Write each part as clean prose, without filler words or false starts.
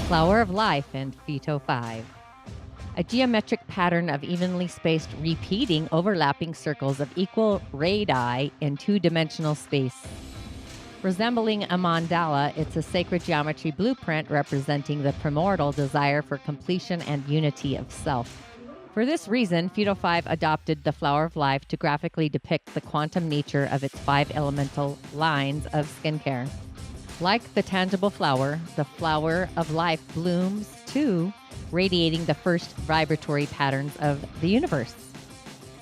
Flower of Life and Phyto 5. A geometric pattern of evenly spaced, repeating, overlapping circles of equal radii in two-dimensional space. Resembling a mandala, it's a sacred geometry blueprint representing the primordial desire for completion and unity of self. For this reason, Phyto 5 adopted the Flower of Life to graphically depict the quantum nature of its 5 elemental lines of skincare. Like the tangible flower, the Flower of Life blooms too, radiating the first vibratory patterns of the universe,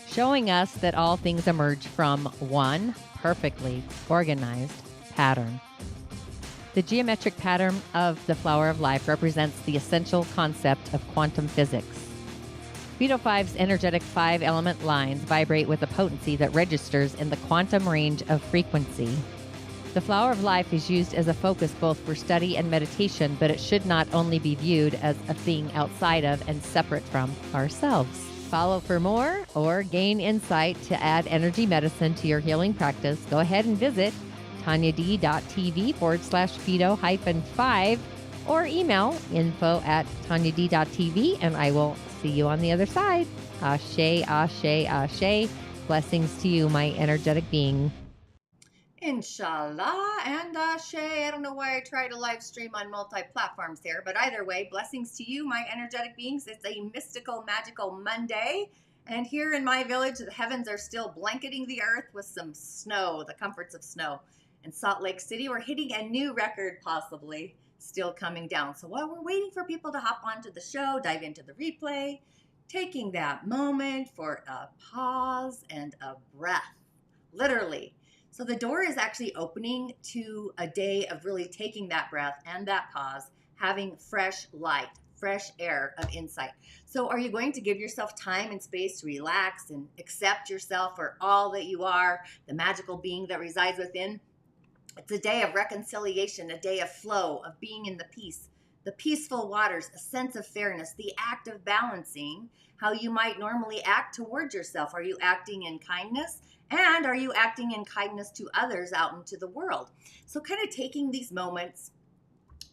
showing us that all things emerge from one perfectly organized pattern. The geometric pattern of the Flower of Life represents the essential concept of quantum physics. Phyto 5's energetic 5-element lines vibrate with a potency that registers in the quantum range of frequency. The Flower of Life is used as a focus both for study and meditation, but it should not only be viewed as a thing outside of and separate from ourselves. Follow for more or gain insight to add energy medicine to your healing practice. Go ahead and visit tonyadee.tv/Phyto-5 or email info@tonyadee.tv, and I will see you on the other side. Ashe, ashe, ashe. Blessings to you, my energetic being. Inshallah and ashe. I don't know why I try to live stream on multi-platforms here, but either way, blessings to you, my energetic beings. It's a mystical, magical Monday, and here in my village, the heavens are still blanketing the earth with some snow, the comforts of snow. In Salt Lake City, we're hitting a new record, possibly, still coming down. So while we're waiting for people to hop onto the show, dive into the replay, taking that moment for a pause and a breath, literally. So the door is actually opening to a day of really taking that breath and that pause, having fresh light, fresh air of insight. So are you going to give yourself time and space to relax and accept yourself for all that you are, the magical being that resides within? It's a day of reconciliation, a day of flow, of being in the peace, the peaceful waters, a sense of fairness, the act of balancing how you might normally act towards yourself. Are you acting in kindness? And are you acting in kindness to others out into the world? So kind of taking these moments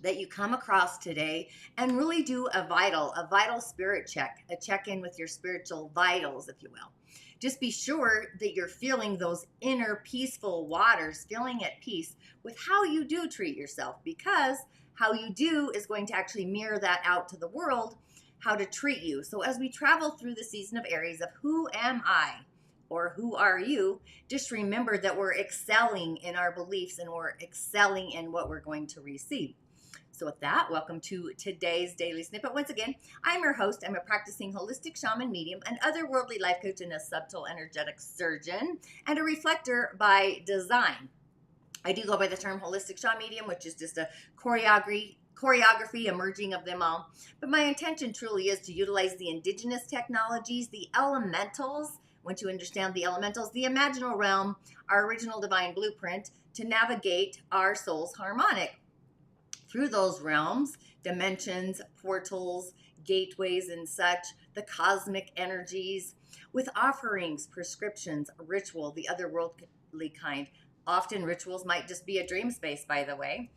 that you come across today and really do a vital spirit check, a check-in with your spiritual vitals, if you will. Just be sure that you're feeling those inner peaceful waters, feeling at peace with how you do treat yourself, because how you do is going to actually mirror that out to the world, how to treat you. So as we travel through the season of Aries of who am I? Or who are you? Just remember that we're excelling in our beliefs and we're excelling in what we're going to receive. So with that, welcome to today's Daily Snippet. Once again, I'm your host. I'm a practicing holistic shaman medium, an otherworldly life coach, and a subtle energetic surgeon, and a reflector by design. I do go by the term holistic shaman medium, which is just a choreography emerging of them all. But my intention truly is to utilize the indigenous technologies, the elementals. Once you understand the elementals, the imaginal realm, our original divine blueprint, to navigate our soul's harmonic through those realms, dimensions, portals, gateways, and such, the cosmic energies, with offerings, prescriptions, ritual, the otherworldly kind. Often rituals might just be a dream space, by the way.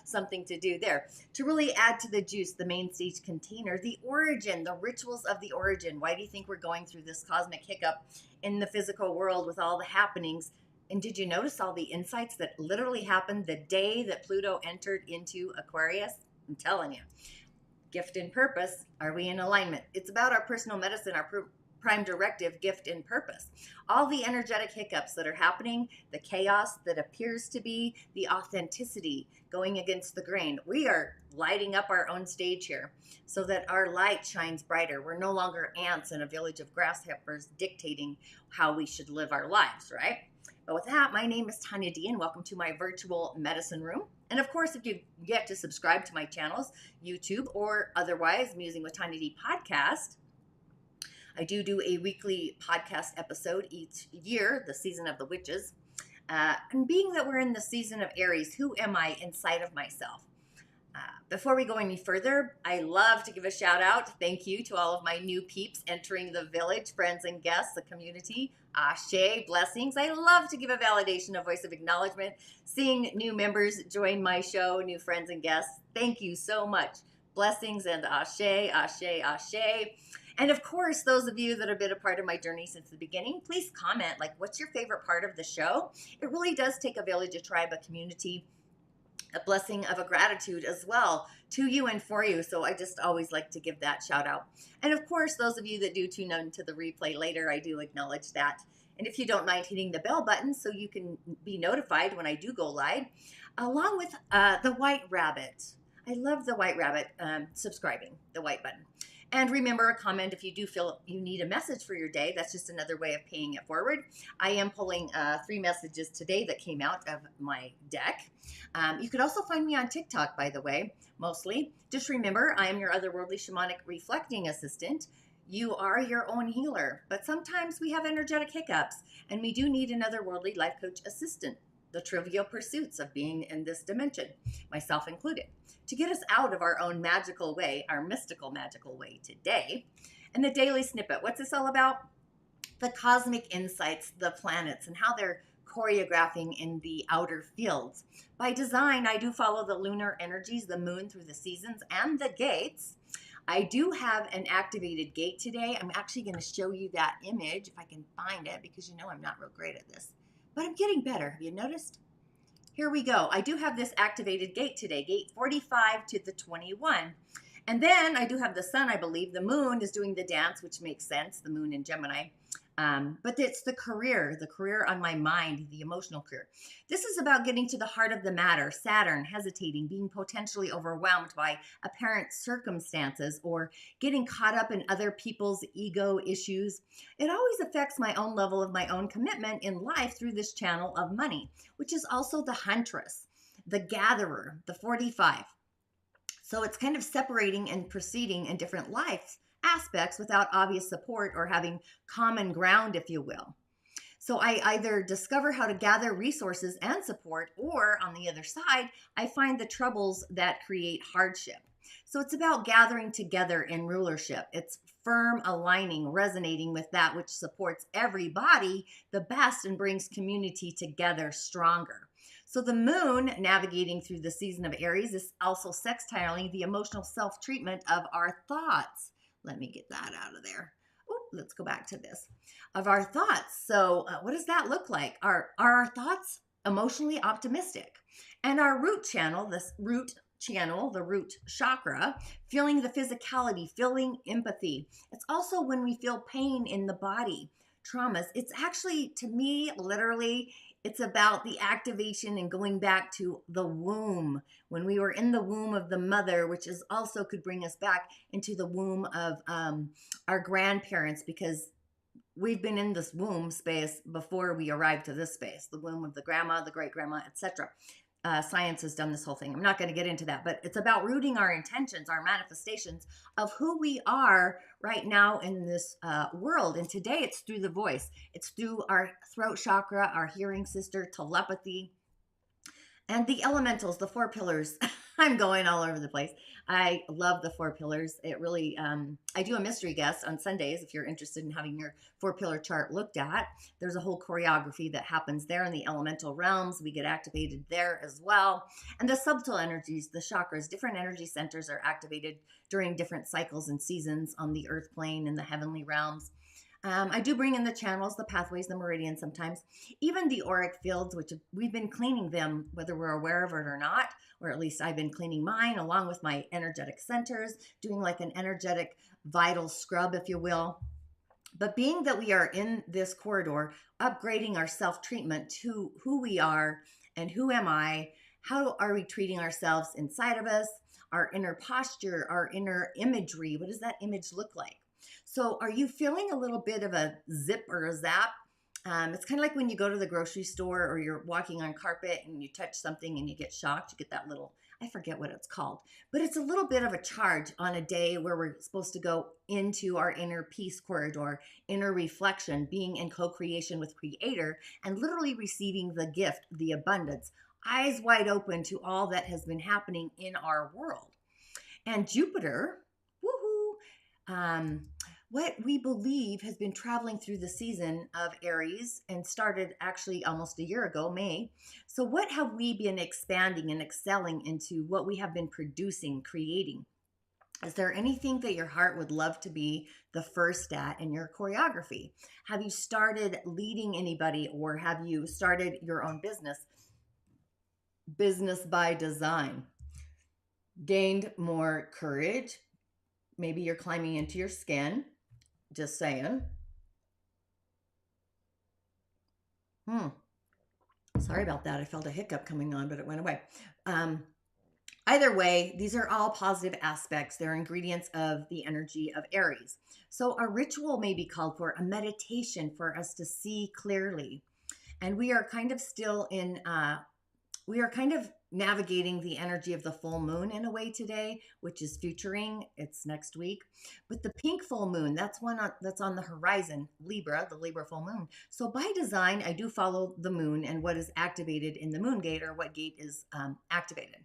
Something to do there. To really add to the juice, the main stage container, the origin, the rituals of the origin. Why do you think we're going through this cosmic hiccup in the physical world with all the happenings? And did you notice all the insights that literally happened the day that Pluto entered into Aquarius? I'm telling you. Gift and purpose. Are we in alignment? It's about our personal medicine, our prime directive, gift and purpose. All the energetic hiccups that are happening, the chaos that appears to be, the authenticity going against the grain. We are lighting up our own stage here so that our light shines brighter. We're no longer ants in a village of grasshoppers dictating how we should live our lives, right? But with that, my name is Tonya Dee, and welcome to my virtual medicine room. And of course, if you get to subscribe to my channels, YouTube or otherwise, Musing with Tonya Dee Podcast, I do a weekly podcast episode each year, the season of the witches. And being that we're in the season of Aries, who am I inside of myself? Before we go any further, I love to give a shout out. Thank you to all of my new peeps entering the village, friends and guests, the community. Ashe, blessings. I love to give a validation, a voice of acknowledgement. Seeing new members join my show, new friends and guests. Thank you so much. Blessings and ashe, ashe, ashe. And of course, those of you that have been a part of my journey since the beginning, please comment, like, what's your favorite part of the show? It really does take a village, a tribe, a community, a blessing of a gratitude as well to you and for you. So I just always like to give that shout out. And of course, those of you that do tune in to the replay later, I do acknowledge that. And if you don't mind hitting the bell button so you can be notified when I do go live, along with the white rabbit. I love the white rabbit, subscribing, the white button. And remember, a comment if you do feel you need a message for your day. That's just another way of paying it forward. I am pulling 3 messages today that came out of my deck. You could also find me on TikTok, by the way, mostly. Just remember, I am your otherworldly shamanic reflecting assistant. You are your own healer, but sometimes we have energetic hiccups, and we do need an otherworldly life coach assistant. The trivial pursuits of being in this dimension, myself included, to get us out of our own magical way, our mystical magical way today. And the daily snippet, what's this all about? The cosmic insights, the planets, and how they're choreographing in the outer fields. By design, I do follow the lunar energies, the moon through the seasons, and the gates. I do have an activated gate today. I'm actually going to show you that image if I can find it, because you know I'm not real great at this. But I'm getting better. Have you noticed? Here we go. I do have this activated gate today, gate 45 to the 21. And then I do have the sun, I believe. The moon is doing the dance, which makes sense, the moon in Gemini. But it's the career on my mind, the emotional career. This is about getting to the heart of the matter, Saturn, hesitating, being potentially overwhelmed by apparent circumstances, or getting caught up in other people's ego issues. It always affects my own level of my own commitment in life through this channel of money, which is also the huntress, the gatherer, the 45. So it's kind of separating and proceeding in different life aspects without obvious support or having common ground, if you will. So I either discover how to gather resources and support, or on the other side, I find the troubles that create hardship. So it's about gathering together in rulership. It's firm aligning, resonating with that which supports everybody the best and brings community together stronger. So the moon navigating through the season of Aries is also sextiling the emotional self-treatment of our thoughts. Let me get that out of there. Oh, let's go back to this. Of our thoughts. So what does that look like? Are our thoughts emotionally optimistic? And our root channel, the root chakra, feeling the physicality, feeling empathy. It's also when we feel pain in the body, traumas. It's actually, to me, literally, it's about the activation and going back to the womb, when we were in the womb of the mother, which is also could bring us back into the womb of our grandparents, because we've been in this womb space before we arrived to this space, the womb of the grandma, the great grandma, etc. Science has done this whole thing. I'm not going to get into that, but it's about rooting our intentions, our manifestations of who we are right now in this world. And today it's through the voice. It's through our throat chakra, our hearing sister, telepathy, and the elementals, the 4 pillars. I'm going all over the place. I love the 4 pillars. It really, I do a mystery guest on Sundays if you're interested in having your 4-pillar chart looked at. There's a whole choreography that happens there in the elemental realms. We get activated there as well. And the subtle energies, the chakras, different energy centers are activated during different cycles and seasons on the earth plane and the heavenly realms. I do bring in the channels, the pathways, the meridians sometimes, even the auric fields, which we've been cleaning them, whether we're aware of it or not, or at least I've been cleaning mine along with my energetic centers, doing like an energetic vital scrub, if you will. But being that we are in this corridor, upgrading our self-treatment to who we are and who am I, how are we treating ourselves inside of us, our inner posture, our inner imagery, what does that image look like? So are you feeling a little bit of a zip or a zap? It's kind of like when you go to the grocery store or you're walking on carpet and you touch something and you get shocked. You get that little, I forget what it's called, but it's a little bit of a charge on a day where we're supposed to go into our inner peace corridor, inner reflection, being in co-creation with Creator, and literally receiving the gift, the abundance, eyes wide open to all that has been happening in our world. And Jupiter, woohoo, what we believe has been traveling through the season of Aries and started actually almost a year ago, May. So what have we been expanding and excelling into, what we have been producing, creating? Is there anything that your heart would love to be the first at in your choreography? Have you started leading anybody, or have you started your own business? Business by design. Gained more courage. Maybe you're climbing into your skin. Just saying. Sorry about that. I felt a hiccup coming on, but it went away. Either way, these are all positive aspects. They're ingredients of the energy of Aries. So a ritual may be called for, a meditation for us to see clearly. And we are kind of still in, we are kind of navigating the energy of the full moon in a way today, which is futuring. It's next week. But the pink full moon, that's that's on the horizon, Libra, the Libra full moon. So by design, I do follow the moon and what is activated in the moon gate, or what gate is activated.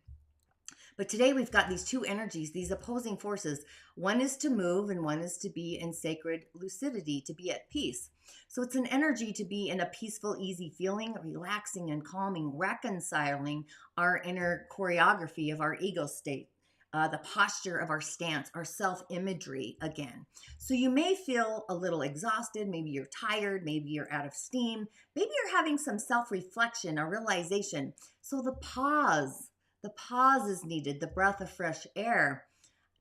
But today we've got these two energies, these opposing forces. One is to move and one is to be in sacred lucidity, to be at peace. So it's an energy to be in a peaceful, easy feeling, relaxing and calming, reconciling our inner choreography of our ego state, the posture of our stance, our self-imagery again. So you may feel a little exhausted, maybe you're tired, maybe you're out of steam, maybe you're having some self-reflection or realization. So the pause is needed, the breath of fresh air,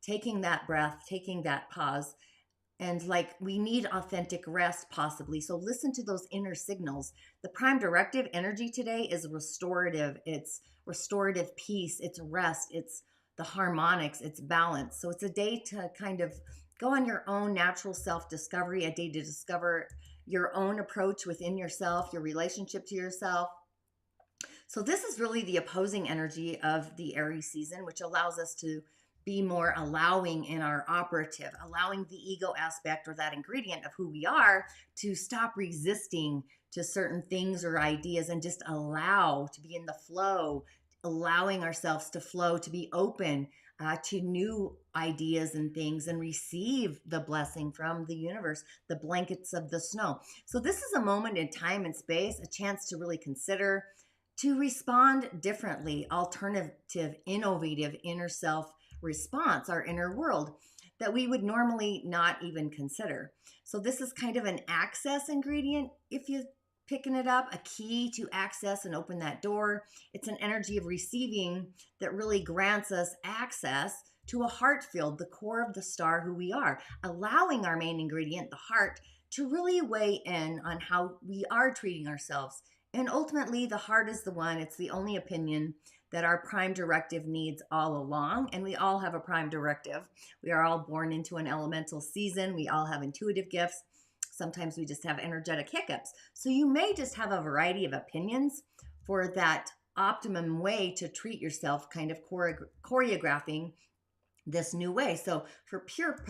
taking that breath, taking that pause. And like, we need authentic rest possibly. So listen to those inner signals. The prime directive energy today is restorative. It's restorative peace. It's rest. It's the harmonics. It's balance. So it's a day to kind of go on your own natural self-discovery, a day to discover your own approach within yourself, your relationship to yourself. So this is really the opposing energy of the Aries season, which allows us to be more allowing in our operative, allowing the ego aspect, or that ingredient of who we are, to stop resisting to certain things or ideas and just allow to be in the flow, allowing ourselves to flow, to be open to new ideas and things, and receive the blessing from the universe, the blankets of the snow. So this is a moment in time and space, a chance to really consider, to respond differently, alternative, innovative inner self response, our inner world that we would normally not even consider. So this is kind of an access ingredient, if you're picking it up, a key to access and open that door. It's an energy of receiving that really grants us access to a heart field, the core of the star, who we are, allowing our main ingredient, the heart, to really weigh in on how we are treating ourselves. And ultimately, the heart is the one, it's the only opinion that our prime directive needs all along. And we all have a prime directive. We are all born into an elemental season. We all have intuitive gifts. Sometimes we just have energetic hiccups. So you may just have a variety of opinions for that optimum way to treat yourself, kind of choreographing this new way. So for pure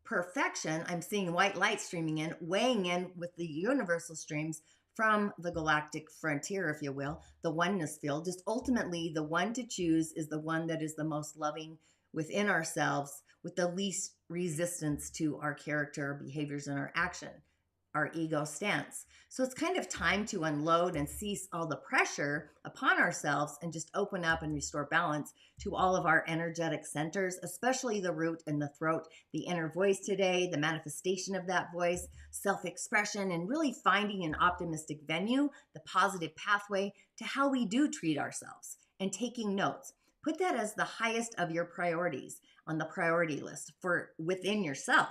perfection, I'm seeing white light streaming in, weighing in with the universal streams from the galactic frontier, if you will, the oneness field. Just ultimately, the one to choose is the one that is the most loving within ourselves, with the least resistance to our character, behaviors, and our action, our ego stance. So it's kind of time to unload and cease all the pressure upon ourselves and just open up and restore balance to all of our energetic centers, especially the root and the throat, the inner voice today, the manifestation of that voice, self-expression, and really finding an optimistic venue, the positive pathway to how we do treat ourselves, and taking notes. Put that as the highest of your priorities on the priority list for within yourself.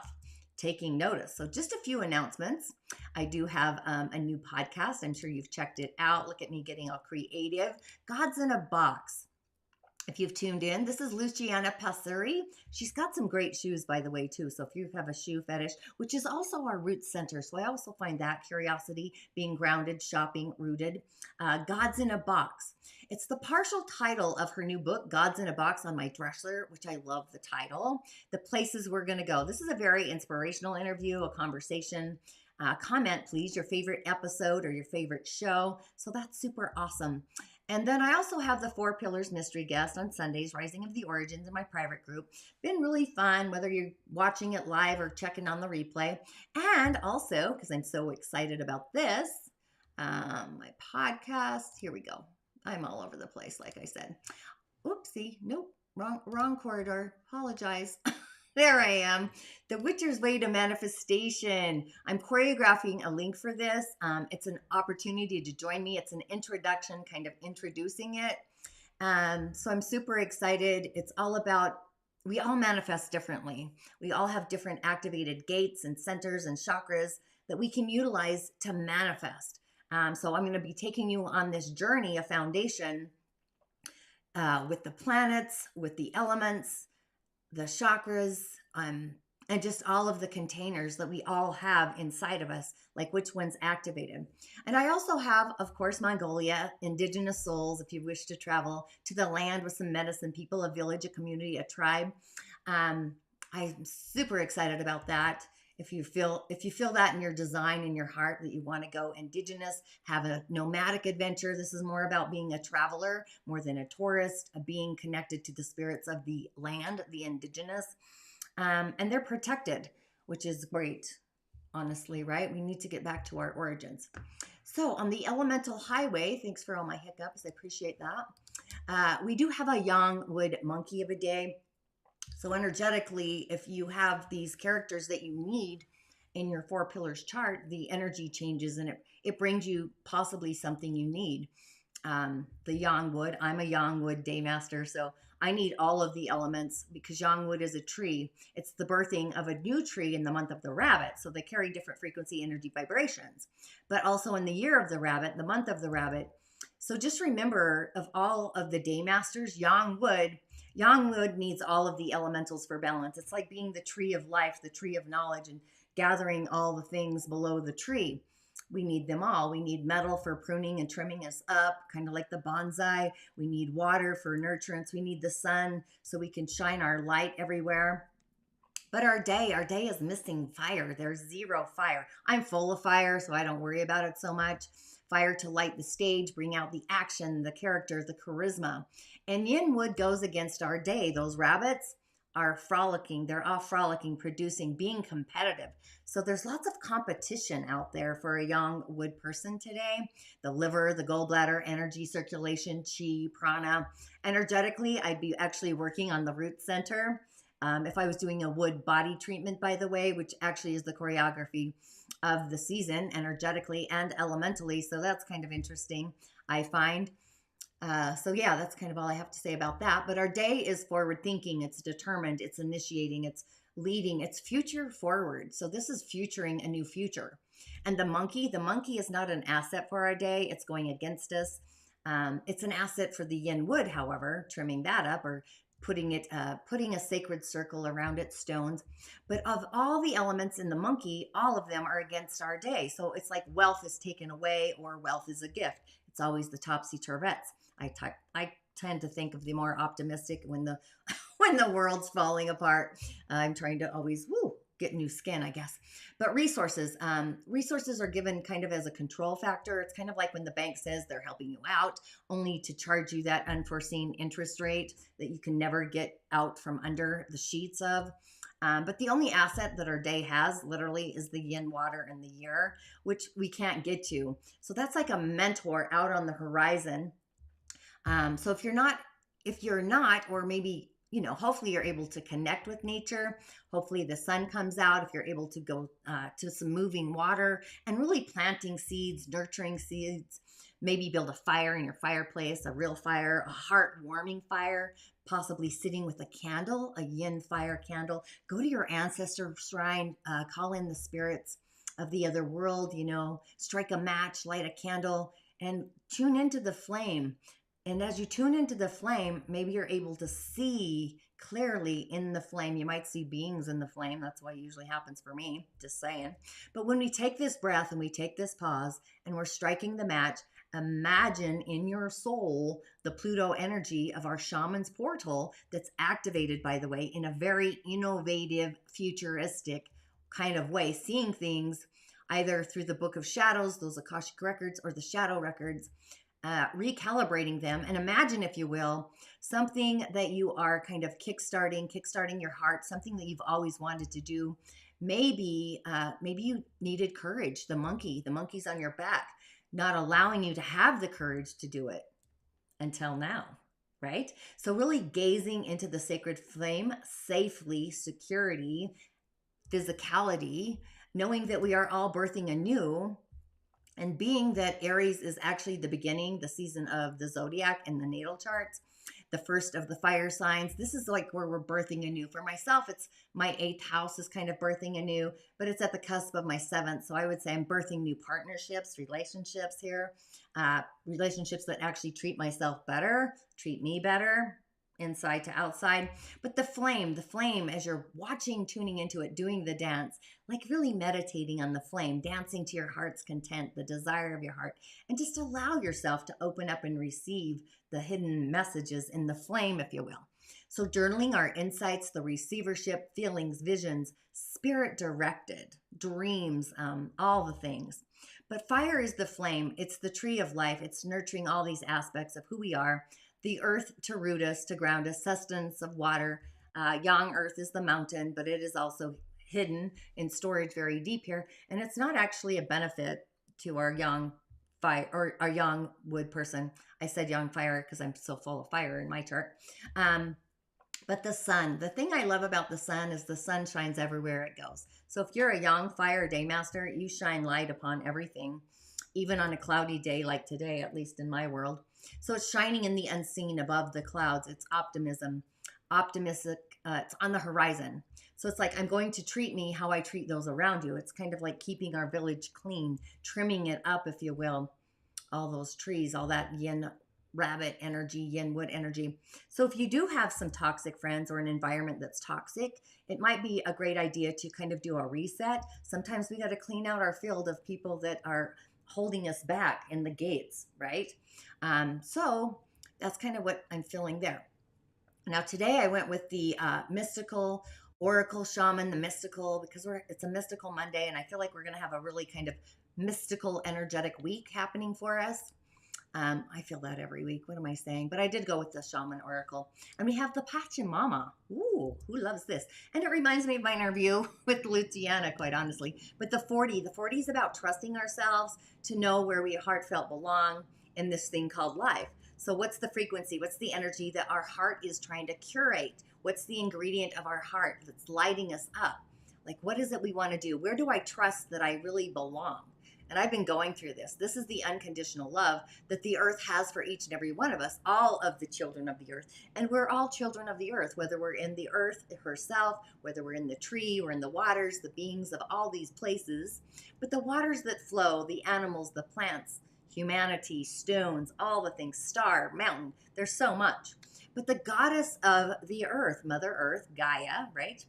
Taking notice. So just a few announcements. I do have a new podcast. I'm sure you've checked it out. Look at me getting all creative. God's in a Box. If you've tuned in, this is Luciana Passeri. She's got some great shoes, by the way, too. So if you have a shoe fetish, which is also our root center. So I also find that curiosity, being grounded, shopping, rooted. God's in a Box. It's the partial title of her new book, God's in a Box, on my dresser, which I love the title. The places we're going to go. This is a very inspirational interview, a conversation. Comment, please, your favorite episode or your favorite show. So that's super awesome. And then I also have the 4 Pillars Mystery Guest on Sundays, Rising of the Origins, in my private group. Been really fun, whether you're watching it live or checking on the replay. And also, because I'm so excited about this, my podcast. Here we go. I'm all over the place, like I said. Oopsie. Nope. Wrong corridor. Apologize. There I am. The Witcher's Way to Manifestation. I'm choreographing a link for this. It's an opportunity to join me. It's an introduction, kind of introducing it. So I'm super excited. It's all about, we all manifest differently. We all have different activated gates and centers and chakras that we can utilize to manifest. So I'm going to be taking you on this journey, a foundation with the planets, with the elements, the chakras, and just all of the containers that we all have inside of us, like which one's activated. And I also have, of course, Mongolia, indigenous souls, if you wish to travel to the land with some medicine people, a village, a community, a tribe. I'm super excited about that. If you feel that in your design, in your heart, that you want to go indigenous, have a nomadic adventure. This is more about being a traveler more than a tourist, a being connected to the spirits of the land, the indigenous. And they're protected, which is great, honestly, right? We need to get back to our origins. So on the elemental highway, thanks for all my hiccups. I appreciate that. We do have a yang wood monkey of a day. So energetically, if you have these characters that you need in your 4 pillars chart, the energy changes and it brings you possibly something you need. The yang wood, I'm a yang wood day master, so I need all of the elements because yang wood is a tree. It's the birthing of a new tree in the month of the rabbit. So they carry different frequency, energy, vibrations, but also in the year of the rabbit, the month of the rabbit. So just remember, of all of the day masters, yang wood needs all of the elementals for balance. It's like being the tree of life, the tree of knowledge, and gathering all the things below the tree. We need them all. We need metal for pruning and trimming us up, kind of like the bonsai. We need water for nurturance. We need the sun so we can shine our light everywhere. But our day is missing fire. There's zero fire. I'm full of fire, so I don't worry about it so much. Fire to light the stage, bring out the action, the character, the charisma. And yin wood goes against our day. Those rabbits are frolicking. They're all frolicking, producing, being competitive. So there's lots of competition out there for a yang wood person today. The liver, the gallbladder, energy circulation, chi, prana. Energetically, I'd be actually working on the root center. If I was doing a wood body treatment, by the way, which actually is the choreography of the season, energetically and elementally. So that's kind of interesting, I find. So yeah, that's kind of all I have to say about that. But our day is forward thinking. It's determined. It's initiating. It's leading. It's future forward. So this is futuring a new future. And the monkey is not an asset for our day. It's going against us. It's an asset for the yin wood, however, trimming that up or putting a sacred circle around its stones. But of all the elements in the monkey, all of them are against our day. So it's like wealth is taken away or wealth is a gift. It's always the topsy-turvettes. I tend to think of the more optimistic when the when the world's falling apart. I'm trying to always get new skin, I guess. But resources are given kind of as a control factor. It's kind of like when the bank says they're helping you out, only to charge you that unforeseen interest rate that you can never get out from under the sheets of. But the only asset that our day has literally is the yin water and the year, which we can't get to. So that's like a mentor out on the horizon. So if you're not, or maybe, hopefully you're able to connect with nature. Hopefully the sun comes out. If you're able to go to some moving water and really planting seeds, nurturing seeds, maybe build a fire in your fireplace, a real fire, a heart-warming fire, possibly sitting with a candle, a yin fire candle. Go to your ancestor shrine, call in the spirits of the other world, strike a match, light a candle, and tune into the flame. And as you tune into the flame, maybe you're able to see clearly in the flame. You might see beings in the flame. That's what usually happens for me, just saying. But when we take this breath and we take this pause and we're striking the match, imagine in your soul the Pluto energy of our shaman's portal that's activated, by the way, in a very innovative, futuristic kind of way, seeing things either through the Book of Shadows, those Akashic records, or the shadow records. recalibrating them. And imagine, if you will, something that you are kind of kickstarting your heart, something that you've always wanted to do. Maybe you needed courage. The monkey's on your back, not allowing you to have the courage to do it until now, right? So really gazing into the sacred flame, safely, security, physicality, knowing that we are all birthing anew. And being that Aries is actually the beginning, the season of the zodiac and the natal charts, the first of the fire signs, this is like where we're birthing anew. For myself, it's my 8th house is kind of birthing anew, but it's at the cusp of my 7th. So I would say I'm birthing new partnerships, relationships here, relationships that actually treat myself better, treat me better, inside to outside. But the flame, as you're watching, tuning into it, doing the dance, like really meditating on the flame, dancing to your heart's content, the desire of your heart, and just allow yourself to open up and receive the hidden messages in the flame, if you will. So journaling our insights, the receivership, feelings, visions, spirit directed, dreams, all the things. But fire is the flame. It's the tree of life. It's nurturing all these aspects of who we are. The earth to root us, to ground us, sustenance of water. Yang earth is the mountain, but it is also hidden in storage very deep here. And it's not actually a benefit to our yang fire or our yang wood person. I said yang fire because I'm so full of fire in my chart. But the sun, the thing I love about the sun is the sun shines everywhere it goes. So if you're a yang fire day master, you shine light upon everything, even on a cloudy day like today, at least in my world. So it's shining in the unseen above the clouds. It's optimism, optimistic. It's on the horizon. So it's like, I'm going to treat me how I treat those around you. It's kind of like keeping our village clean, trimming it up, if you will. All those trees, all that yin rabbit energy, yin wood energy. So if you do have some toxic friends or an environment that's toxic, it might be a great idea to kind of do a reset. Sometimes we got to clean out our field of people that are holding us back in the gates, right? So that's kind of what I'm feeling there. Now today I went with the mystical oracle shaman, the mystical, because it's a mystical Monday, and I feel like we're going to have a really kind of mystical, energetic week happening for us. I feel that every week. What am I saying? But I did go with the Shaman Oracle. And we have the Pachamama. Ooh, who loves this? And it reminds me of my interview with Luciana, quite honestly. But the 40 is about trusting ourselves to know where we heartfelt belong in this thing called life. So what's the frequency? What's the energy that our heart is trying to curate? What's the ingredient of our heart that's lighting us up? Like, what is it we want to do? Where do I trust that I really belong? And I've been going through this. This is the unconditional love that the earth has for each and every one of us, all of the children of the earth. And we're all children of the earth, whether we're in the earth herself, whether we're in the tree or in the waters, the beings of all these places. But the waters that flow, the animals, the plants, humanity, stones, all the things, star, mountain, there's so much. But the goddess of the earth, Mother Earth, Gaia, right?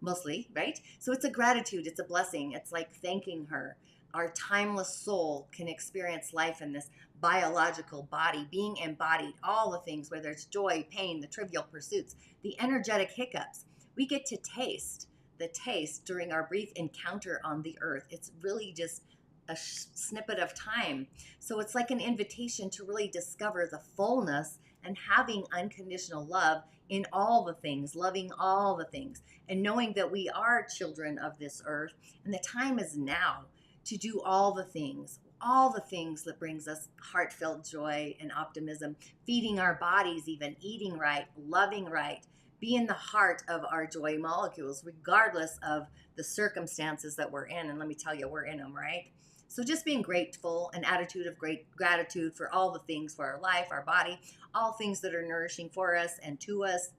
Mostly, right? So it's a gratitude, it's a blessing. It's like thanking her. Our timeless soul can experience life in this biological body, being embodied, all the things, whether it's joy, pain, the trivial pursuits, the energetic hiccups. We get to taste the taste during our brief encounter on the earth. It's really just a snippet of time. So it's like an invitation to really discover the fullness and having unconditional love in all the things, loving all the things, and knowing that we are children of this earth, and the time is now to do all the things that brings us heartfelt joy and optimism, feeding our bodies, even eating right, loving right, be in the heart of our joy molecules, regardless of the circumstances that we're in. And let me tell you, we're in them, right? So just being grateful, an attitude of great gratitude for all the things, for our life, our body, all things that are nourishing for us and to us.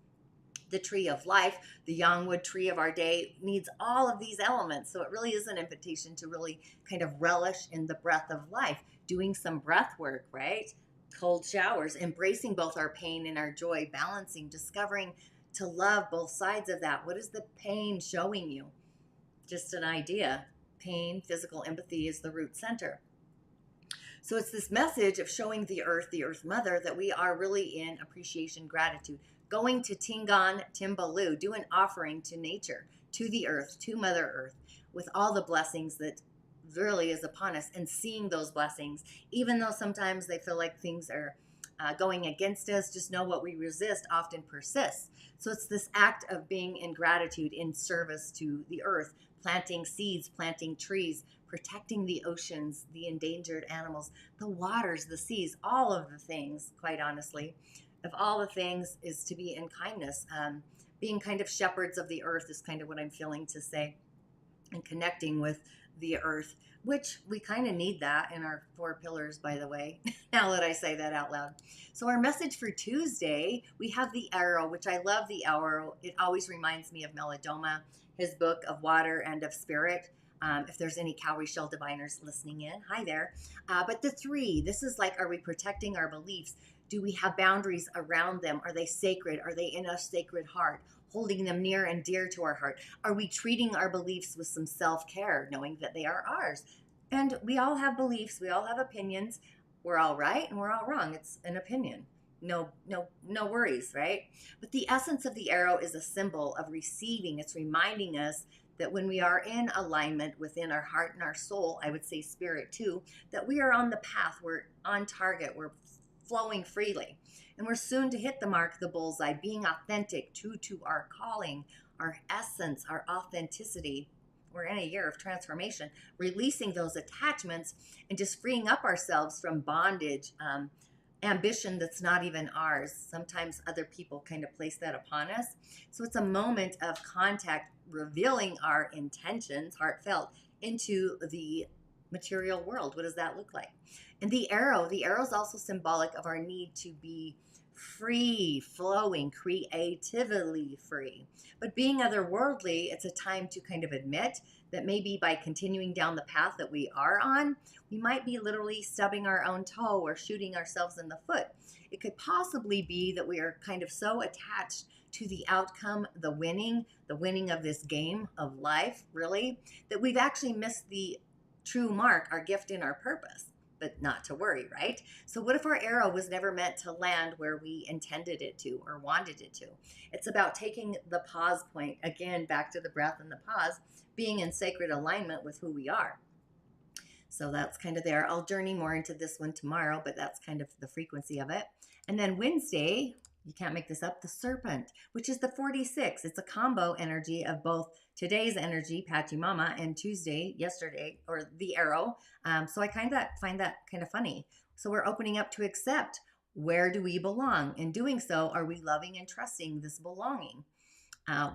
The tree of life, the Yangwood tree of our day, needs all of these elements. So it really is an invitation to really kind of relish in the breath of life, doing some breath work, right? Cold showers, embracing both our pain and our joy, balancing, discovering to love both sides of that. What is the pain showing you? Just an idea. Pain, physical empathy is the root center. So it's this message of showing the earth mother, that we are really in appreciation, gratitude, going to Tingan Timbalu, do an offering to nature, to the earth, to Mother Earth, with all the blessings that really is upon us, and seeing those blessings, even though sometimes they feel like things are going against us. Just know what we resist often persists. So it's this act of being in gratitude, in service to the earth, planting seeds, planting trees, protecting the oceans, the endangered animals, the waters, the seas, all of the things, quite honestly. Of all the things is to be in kindness. Being kind of shepherds of the earth is kind of what I'm feeling to say, and connecting with the earth, which we kind of need that in our 4 pillars, by the way, now that I say that out loud. So our message for Tuesday, we have the arrow, which I love the arrow. It always reminds me of Melodoma, his book of water and of spirit. If there's any cowrie shell diviners listening in, hi there. But the 3, this is like, are we protecting our beliefs? Do we have boundaries around them? Are they sacred? Are they in a sacred heart? Holding them near and dear to our heart? Are we treating our beliefs with some self-care, knowing that they are ours? And we all have beliefs. We all have opinions. We're all right and we're all wrong. It's an opinion. No worries, right? But the essence of the arrow is a symbol of receiving. It's reminding us that when we are in alignment within our heart and our soul, I would say spirit too, that we are on the path. We're on target. We're flowing freely. And we're soon to hit the mark, the bullseye, being authentic, true to our calling, our essence, our authenticity. We're in a year of transformation, releasing those attachments and just freeing up ourselves from bondage, ambition that's not even ours. Sometimes other people kind of place that upon us. So it's a moment of contact, revealing our intentions, heartfelt, into the material world. What does that look like? And the arrow is also symbolic of our need to be free, flowing, creatively free. But being otherworldly, it's a time to kind of admit that maybe by continuing down the path that we are on, we might be literally stubbing our own toe or shooting ourselves in the foot. It could possibly be that we are kind of so attached to the outcome, the winning of this game of life, really, that we've actually missed the true mark, our gift and our purpose. But not to worry, right? So what if our arrow was never meant to land where we intended it to or wanted it to? It's about taking the pause point, again, back to the breath and the pause, being in sacred alignment with who we are. So that's kind of there. I'll journey more into this one tomorrow, but that's kind of the frequency of it. And then Wednesday, you can't make this up, the serpent, which is the 46. It's a combo energy of both today's energy, Patchy Mama, and Tuesday, yesterday, or the arrow. So I kind of find that kind of funny. So we're opening up to accept, where do we belong? In doing so, are we loving and trusting this belonging?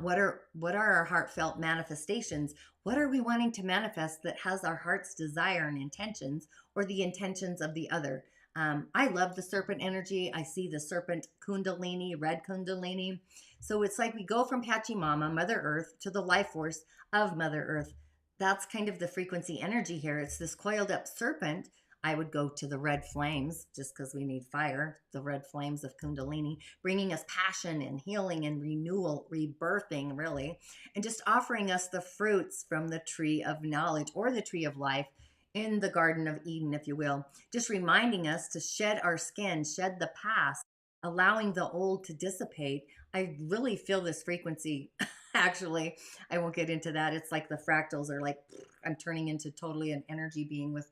What are our heartfelt manifestations? What are we wanting to manifest that has our heart's desire and intentions, or the intentions of the other? I love the serpent energy. I see the serpent kundalini, red kundalini. So it's like we go from Patchy Mama, Mother Earth, to the life force of Mother Earth. That's kind of the frequency energy here. It's this coiled up serpent. I would go to the red flames, just because we need fire, the red flames of kundalini, bringing us passion and healing and renewal, rebirthing, really, and just offering us the fruits from the tree of knowledge, or the tree of life, in the Garden of Eden, if you will, just reminding us to shed our skin, shed the past, allowing the old to dissipate. I really feel this frequency. Actually, I won't get into that. It's like the fractals are like, I'm turning into totally an energy being with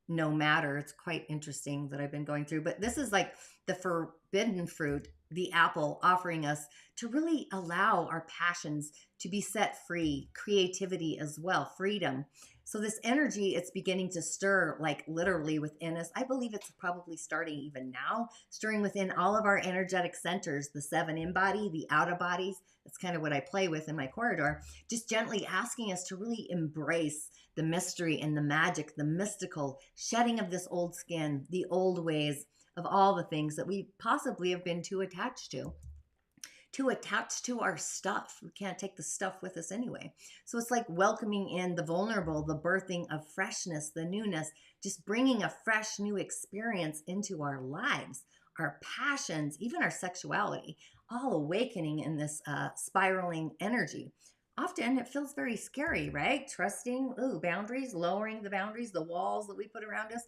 no matter. It's quite interesting that I've been going through. But this is like the forbidden fruit, the apple, offering us to really allow our passions to be set free, creativity as well, freedom. So this energy, it's beginning to stir, like literally within us. I believe it's probably starting even now, stirring within all of our energetic centers, the 7 in-body, the out-of-bodies. That's kind of what I play with in my corridor. Just gently asking us to really embrace the mystery and the magic, the mystical shedding of this old skin, the old ways of all the things that we possibly have been too attached to our stuff. We can't take the stuff with us anyway. So it's like welcoming in the vulnerable, the birthing of freshness, the newness, just bringing a fresh new experience into our lives, our passions, even our sexuality, all awakening in this spiraling energy. Often it feels very scary, right? Trusting, boundaries, lowering the boundaries, the walls that we put around us.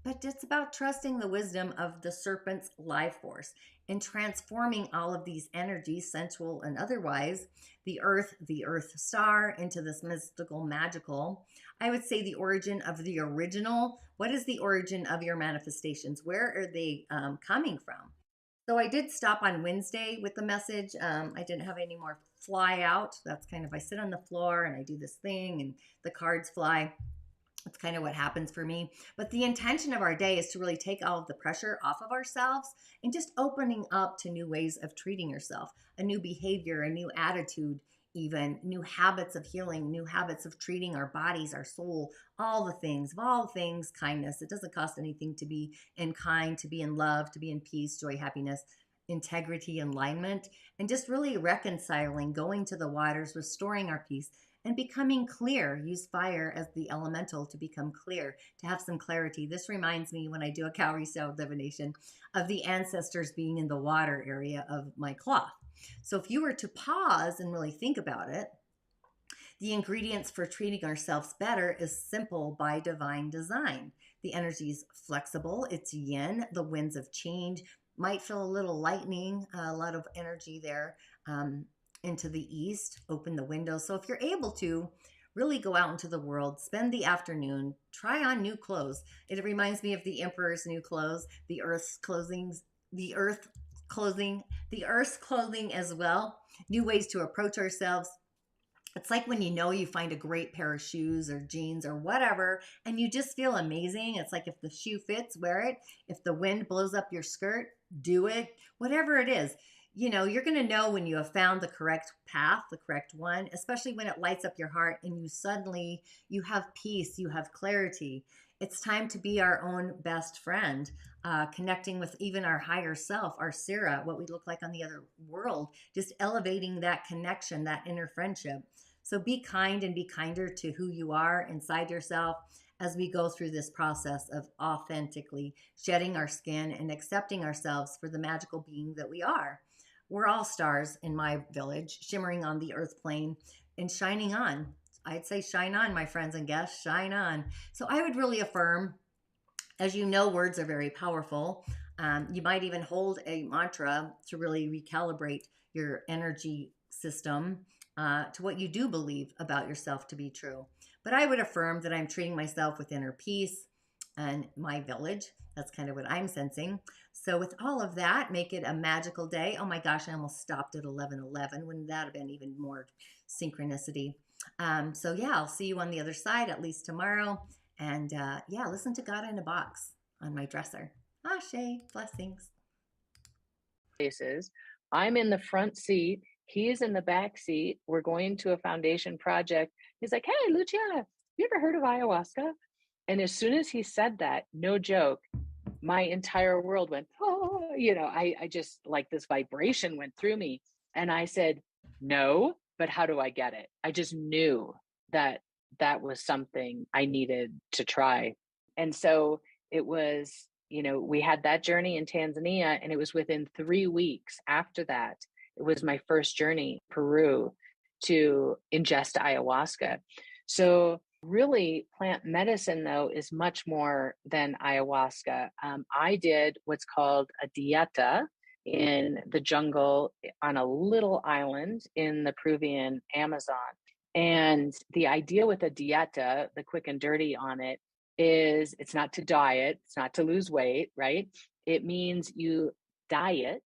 But it's about trusting the wisdom of the serpent's life force and transforming all of these energies, sensual and otherwise, the earth star, into this mystical, magical. I would say the origin of the original. What is the origin of your manifestations? Where are they coming from? So I did stop on Wednesday with the message. I didn't have any more fly out. That's kind of, I sit on the floor and I do this thing and the cards fly. That's kind of what happens for me. But the intention of our day is to really take all of the pressure off of ourselves and just opening up to new ways of treating yourself, a new behavior, a new attitude, even new habits of healing, new habits of treating our bodies, our soul, all the things, of all things, kindness. It doesn't cost anything to be in kind, to be in love, to be in peace, joy, happiness, integrity, alignment, and just really reconciling, going to the waters, restoring our peace and becoming clear. Use fire as the elemental to become clear, to have some clarity. This reminds me, when I do a cowrie cell divination, of the ancestors being in the water area of my cloth. So if you were to pause and really think about it, the ingredients for treating ourselves better is simple by divine design. The energy is flexible, it's yin, the winds of change. Might feel a little lightning, a lot of energy there. Into the east, open the windows. So if you're able to, really go out into the world, spend the afternoon, try on new clothes. It reminds me of the emperor's new clothes, the earth's clothing, the earth's clothing as well. New ways to approach ourselves. It's like when you find a great pair of shoes or jeans or whatever, and you just feel amazing. It's like if the shoe fits, wear it. If the wind blows up your skirt, do it. Whatever it is, you're going to know when you have found the correct path, the correct one, especially when it lights up your heart and you have peace, you have clarity. It's time to be our own best friend, connecting with even our higher self, our Sarah, what we look like on the other world, just elevating that connection, that inner friendship. So be kind and be kinder to who you are inside yourself as we go through this process of authentically shedding our skin and accepting ourselves for the magical being that we are. We're all stars in my village, shimmering on the earth plane and shining on. I'd say shine on, my friends and guests, shine on. So I would really affirm, as you know, words are very powerful. You might even hold a mantra to really recalibrate your energy system to what you do believe about yourself to be true. But I would affirm that I'm treating myself with inner peace and my village. That's kind of what I'm sensing. So with all of that, make it a magical day. Oh my gosh, I almost stopped at 11:11. Wouldn't that have been even more synchronicity? So yeah, I'll see you on the other side, at least tomorrow. And yeah, listen to God in a Box on my dresser. Ashe, blessings. Places. I'm in the front seat. He's in the back seat. We're going to a foundation project. He's like, hey, Luciana, you ever heard of ayahuasca? And as soon as he said that, no joke, my entire world went, oh, I just, like, this vibration went through me. And I said, no, but how do I get it? I just knew that was something I needed to try. And so it was, we had that journey in Tanzania, and it was within 3 weeks after that, it was my first journey, Peru, to ingest ayahuasca. So really, plant medicine, though, is much more than ayahuasca. I did what's called a dieta in the jungle on a little island in the Peruvian Amazon. And the idea with a dieta, the quick and dirty on it, is it's not to diet, it's not to lose weight, right? It means you diet